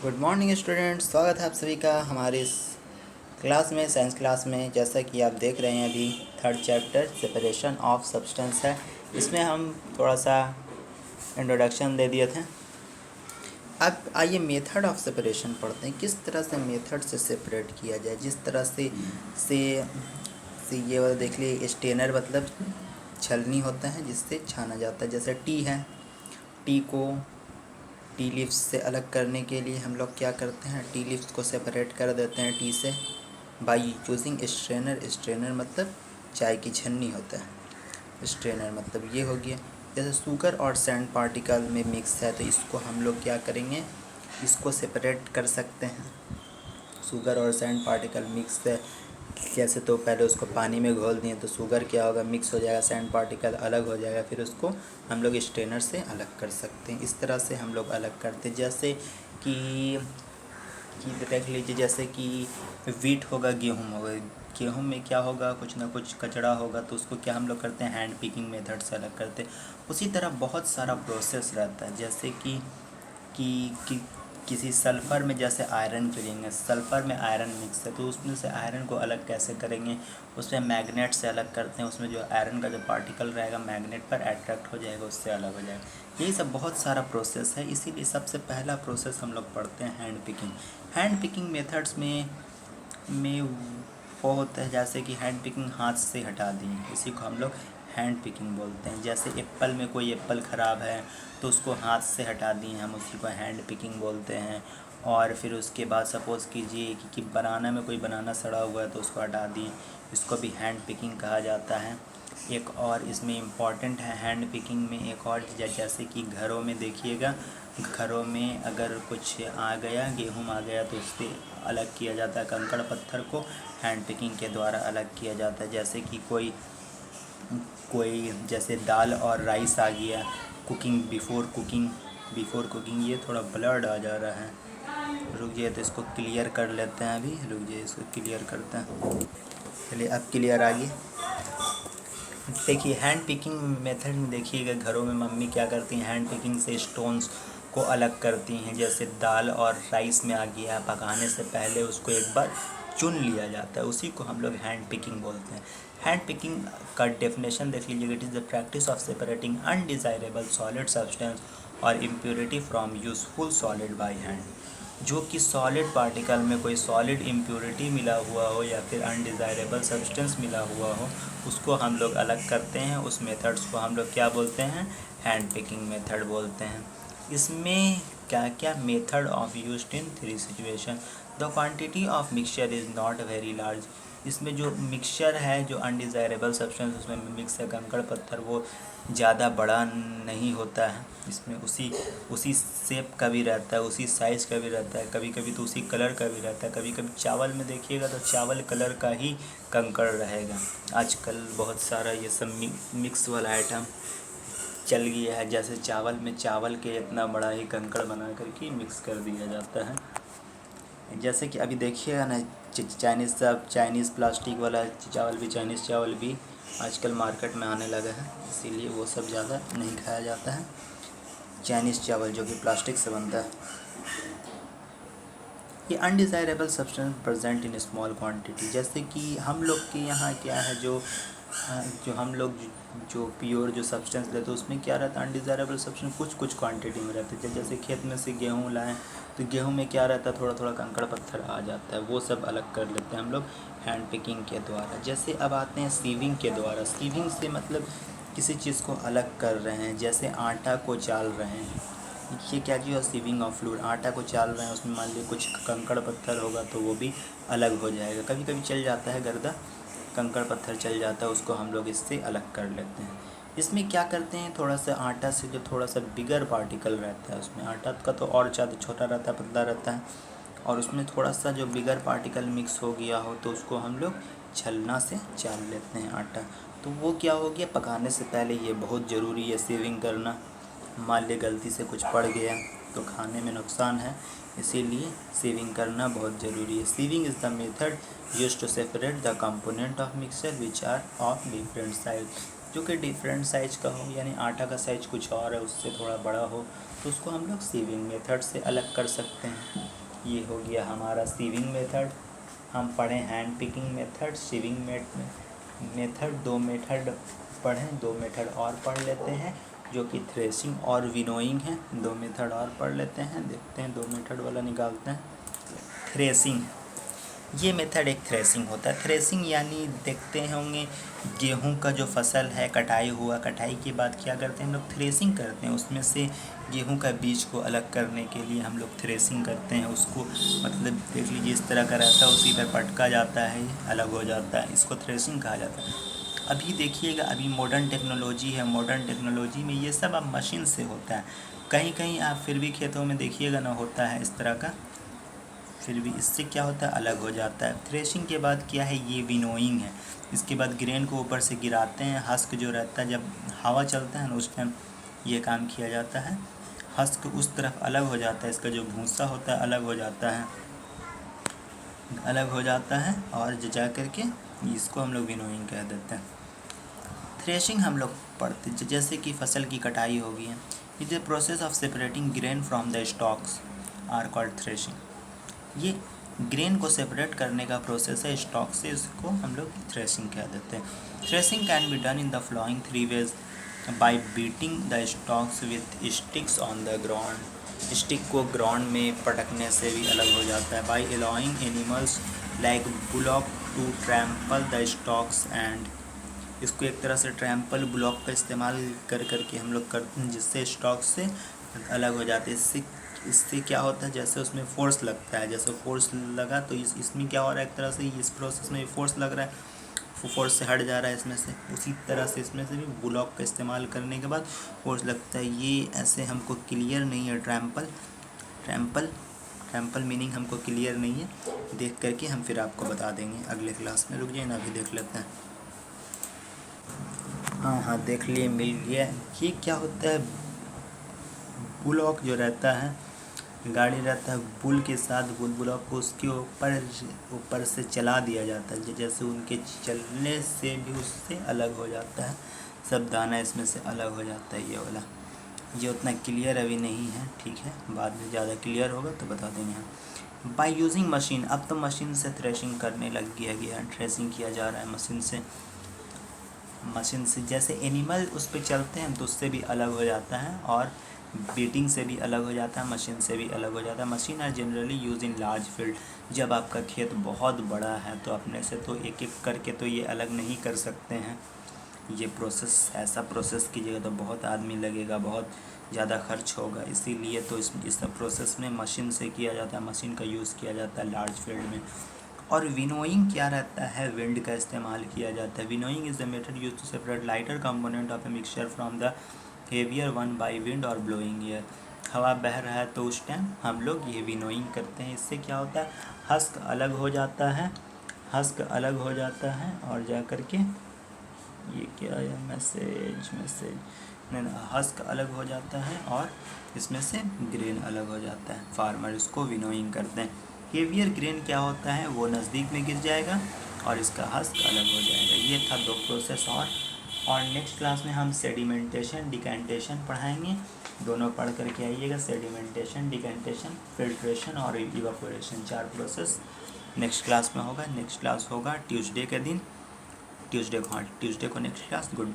Good morning students, स्वागत है आप सभी का हमारे इस क्लास में, साइंस क्लास में। जैसा कि आप देख रहे हैं, अभी third chapter separation of substance है। इसमें हम थोड़ा सा इंट्रोडक्शन दे दिए थे। अब आइए मेथड ऑफ सेपरेशन पढ़ते हैं। किस तरह से मेथड से सेपरेट किया जाए। जिस तरह से ये वाला देख लिए, स्टेनर मतलब छलनी होता है जिससे छाना जाता है। जैसे टी है, टी को टी लीव्स से अलग करने के लिए हम लोग क्या करते हैं, टी लीव्स को सेपरेट कर देते हैं टी से बाई यूजिंग स्ट्रेनर। स्ट्रेनर मतलब चाय की छन्नी होता है। स्ट्रेनर मतलब ये हो गया। जैसे शुगर और सैंड पार्टिकल में मिक्स है तो इसको हम लोग क्या करेंगे, इसको सेपरेट कर सकते हैं। शुगर और सैंड पार्टिकल मिक्स है कैसे, तो पहले उसको पानी में घोल दिए तो शुगर क्या होगा, मिक्स हो जाएगा, सैंड पार्टिकल अलग हो जाएगा, फिर उसको हम लोग स्ट्रेनर से अलग कर सकते हैं। इस तरह से हम लोग अलग करते हैं। जैसे कि देख लीजिए, जैसे कि वीट होगा, गेहूँ होगा। गेहूँ में क्या होगा, कुछ ना कुछ कचरा होगा तो उसको क्या हम लोग करते हैं, हैंड पिकिंग मेथड से अलग करते हैं। उसी तरह बहुत सारा प्रोसेस रहता है। जैसे कि किसी सल्फ़र में जैसे आयरन फिलिंग सल्फ़र में आयरन मिक्स है तो उसमें से आयरन को अलग कैसे करेंगे, उसमें मैग्नेट से अलग करते हैं। उसमें जो आयरन का जो पार्टिकल रहेगा मैग्नेट पर अट्रैक्ट हो जाएगा, उससे अलग हो जाएगा। यही सब बहुत सारा प्रोसेस है। इसीलिए सबसे पहला प्रोसेस हम लोग पढ़ते हैं hand picking. Hand picking methods में वो होता है, जैसे कि हैंड पिकिंग हाथ से हटा दी, इसी को हम लोग हैंड पिकिंग बोलते हैं। जैसे एप्पल में कोई एप्पल ख़राब है तो उसको हाथ से हटा दिए, हम उसी को हैंड पिकिंग बोलते हैं। और फिर उसके बाद सपोज़ कीजिए कि बनाना में कोई बनाना सड़ा हुआ है तो उसको हटा दिए, इसको भी हैंड पिकिंग कहा जाता है। एक और इसमें इम्पॉर्टेंट है हैंड पिकिंग में एक और, जैसे कि घरों में देखिएगा, घरों में अगर कुछ आ गया, गेहूँ आ गया तो उससे अलग किया जाता है। कंकड़ पत्थर को हैंड पिकिंग के द्वारा अलग किया जाता है। जैसे कि कोई कोई जैसे दाल और राइस आ गया, बिफ़ोर कुकिंग। ये थोड़ा ब्लर्ड आ जा रहा है, रुकिए तो इसको क्लियर कर लेते हैं। अभी रुकिए, इसको क्लियर करते हैं। चलिए अब क्लियर आ गई। देखिए हैंड पिकिंग मेथड में देखिएगा, घरों में मम्मी क्या करती हैं, हैंड पिकिंग से स्टोन्स को अलग करती हैं। जैसे दाल और राइस में आ गया, पकाने से पहले उसको एक बार चुन लिया जाता है, उसी को हम लोग हैंड पिकिंग बोलते हैं। हैंड पिकिंग का डेफिनेशन देख लीजिएगा, it is the practice of separating undesirable solid substance और impurity from useful solid by hand. जो कि सॉलिड पार्टिकल में कोई सॉलिड इम्प्योरिटी मिला हुआ हो या फिर अनडिज़ायरेबल सब्सटेंस मिला हुआ हो, उसको हम लोग अलग करते हैं। उस मेथड्स को हम लोग क्या बोलते हैं, हैंड पिकिंग मेथड बोलते हैं। इसमें क्या क्या method of used in 3 situation. The quantity of mixture is not very large. इसमें जो मिक्सचर है, जो अनडिज़ायरेबल सब्सटेंस उसमें मिक्स है, कंकड़ पत्थर, वो ज़्यादा बड़ा नहीं होता है। इसमें उसी शेप का भी रहता है, उसी साइज़ का भी रहता है, कभी कभी तो उसी कलर का भी रहता है। कभी कभी चावल में देखिएगा तो चावल कलर का ही कंकड़ रहेगा। आजकल बहुत सारा ये सब मिक्स वाला आइटम चल गया है। जैसे चावल में चावल के इतना बड़ा ही कंकड़ बना करके मिक्स कर दिया जाता है। जैसे कि अभी देखिएगा ना, चाइनीज़ प्लास्टिक वाला चावल भी, चाइनीज़ चावल भी आजकल मार्केट में आने लगा है, इसीलिए वो सब ज़्यादा नहीं खाया जाता है। चाइनीज़ चावल जो कि प्लास्टिक से बनता है। ये undesirable substance present in small quantity. जैसे कि हम लोग के यहाँ क्या है, जो हम लोग जो प्योर जो सब्सटेंस लेते हैं उसमें क्या रहता है, अनडिज़ायरेबल सब्सटेंस कुछ कुछ क्वांटिटी में रहते हैं। जैसे खेत में से गेहूँ लाएँ तो गेहूँ में क्या रहता है, थोड़ा थोड़ा कंकड़ पत्थर आ जाता है, वो सब अलग कर लेते हैं हम लोग हैंड पिकिंग के द्वारा। जैसे अब आते हैं सीविंग के द्वारा। सीविंग से मतलब किसी चीज़ को अलग कर रहे हैं। जैसे आटा को चाल रहे हैं, ये क्या चीज़ है, सीविंग ऑफ फ्लूइड। आटा को चाल रहे हैं, उसमें मान लीजिए कुछ कंकड़ पत्थर होगा तो वो भी अलग हो जाएगा। कभी कभी चल जाता है गर्दा, कंकड़ पत्थर चल जाता है, उसको हम लोग इससे अलग कर लेते हैं। इसमें क्या करते हैं, थोड़ा सा आटा से जो थोड़ा सा बिगर पार्टिकल रहता है, उसमें आटा का तो और ज़्यादा छोटा रहता है, पतला रहता है, और उसमें थोड़ा सा जो बिगर पार्टिकल मिक्स हो गया हो तो उसको हम लोग छलना से चाल लेते हैं आटा। तो वो क्या हो गया, पकाने से पहले ये बहुत ज़रूरी है सेविंग करना। मान ली गलती से कुछ पड़ गया तो खाने में नुकसान है, इसीलिए सीविंग करना बहुत ज़रूरी है। Sieving is the method used to separate the component of mixture which are of different size. जो कि डिफरेंट साइज का हो, यानी आटा का साइज कुछ और है उससे थोड़ा बड़ा हो, तो उसको हम लोग सीविंग मेथड से अलग कर सकते हैं। ये हो गया हमारा सीविंग मेथड। हम पढ़े hand picking method, sieving method, दो मेथड पढ़ें, दो मेथड और पढ़ लेते हैं जो कि थ्रेसिंग और विनोइंग है। दो मेथड और पढ़ लेते हैं, देखते हैं, दो मेथड वाला निकालते हैं। थ्रेसिंग, ये मेथड एक थ्रेसिंग होता है। थ्रेसिंग यानी देखते होंगे गेहूं का जो फसल है कटाई हुआ, कटाई के बाद क्या करते हैं हम लोग, थ्रेसिंग करते हैं। उसमें से गेहूं का बीज को अलग करने के लिए हम लोग थ्रेसिंग करते हैं। उसको मतलब देख लीजिए इस तरह का रहता है, उसी पर पटका जाता है, अलग हो जाता है, इसको थ्रेसिंग कहा जाता है। अभी देखिएगा, अभी मॉडर्न टेक्नोलॉजी है, मॉडर्न टेक्नोलॉजी में ये सब अब मशीन से होता है। कहीं कहीं आप फिर भी खेतों में देखिएगा ना होता है इस तरह का, फिर भी इससे क्या होता है, अलग हो जाता है। थ्रेशिंग के बाद क्या है, ये विनोइंग है। इसके बाद ग्रेन को ऊपर से गिराते हैं। हस्क जो रहता है, जब हवा चलता है ना उस टाइम ये काम किया जाता है। हस्क उस तरफ अलग हो जाता है, इसका जो भूसा होता है अलग हो जाता है, अलग हो जाता है, और जा करके इसको हम लोग विनोइंग कह देते हैं। थ्रेशिंग हम लोग पढ़ते जैसे कि फसल की कटाई होगी है, it is the process of separating grain from the stalks are called threshing. ये ग्रेन को सेपरेट करने का प्रोसेस है स्टॉक से, इसको हम लोग थ्रेशिंग कह देते हैं। Threshing can be done in the following three ways, by beating the stalks with sticks on the ground. Stick को ग्राउंड में पटकने से भी अलग हो जाता है। By allowing animals like bullock to trample the stalks and, इसको एक तरह से ट्रैम्पल ब्लॉक का इस्तेमाल कर करके हम लोग करते हैं, जिससे स्टॉक से अलग हो जाते हैं। इससे क्या होता है, जैसे उसमें फोर्स लगता है, जैसे फोर्स लगा तो इसमें क्या हो रहा है, एक तरह से इस प्रोसेस में फोर्स लग रहा है, फोर्स से हट जा रहा है इसमें से। उसी तरह से इसमें से भी ब्लॉक का इस्तेमाल करने के बाद फोर्स लगता है। ये ऐसे हमको क्लियर नहीं है, ट्रैम्पल मीनिंग हमको क्लियर नहीं है, देख करके हम फिर आपको बता देंगे अगले क्लास में। रुक जाइए ना, अभी देख लेते हैं। हाँ देख लिए, मिल गया। ये क्या होता है, बुलॉक जो रहता है, गाड़ी रहता है, बुल के साथ बुलॉक को उसके ऊपर से चला दिया जाता है, जैसे उनके चलने से भी उससे अलग हो जाता है, सब दाना इसमें से अलग हो जाता है। ये वाला ये उतना क्लियर अभी नहीं है, ठीक है, बाद में ज़्यादा क्लियर होगा तो बता देंगे हम। बाय यूजिंग मशीन, अब तो मशीन से थ्रेशिंग करने लग गया, थ्रेशिंग किया जा रहा है मशीन से। जैसे एनिमल उस पर चलते हैं तो उससे भी अलग हो जाता है, और बीटिंग से भी अलग हो जाता है, मशीन से भी अलग हो जाता है। Machine are generally use in large field, जब आपका खेत बहुत बड़ा है तो अपने से तो एक एक करके तो ये अलग नहीं कर सकते हैं। ये प्रोसेस, ऐसा प्रोसेस कीजिएगा तो बहुत आदमी लगेगा, बहुत ज़्यादा खर्च होगा, इसीलिए तो इस प्रोसेस में मशीन से किया जाता है, मशीन का यूज़ किया जाता है लार्ज फील्ड में। और विनोइंग क्या रहता है, विंड का इस्तेमाल किया जाता है। Winnowing is the method use to separate lighter component of a mixture from the heavier one by wind और ब्लोइंग एयर। हवा बह रहा है तो उस टाइम हम लोग ये विनोइंग करते हैं। इससे क्या होता है, हस्क अलग हो जाता है, हस्क अलग हो जाता है, और जा कर के ये क्या है, मैसेज नहीं, हस्क अलग हो जाता है और इसमें से ग्रेन अलग हो जाता है। फार्मर इसको विनोइंग करते हैं। हेवियर ग्रेन क्या होता है, वो नज़दीक में गिर जाएगा और इसका हस्क अलग हो जाएगा। ये था दो प्रोसेस। और नेक्स्ट क्लास में हम सेडिमेंटेशन, डिकेंटेशन पढ़ाएंगे। दोनों पढ़ करके आइएगा, सेडिमेंटेशन, डिकेंटेशन, फिल्ट्रेशन और इवापोरेशन, 4 प्रोसेस नेक्स्ट क्लास में होगा। नेक्स्ट क्लास होगा ट्यूसडे के दिन, ट्यूसडे को नेक्स्ट क्लास। गुड।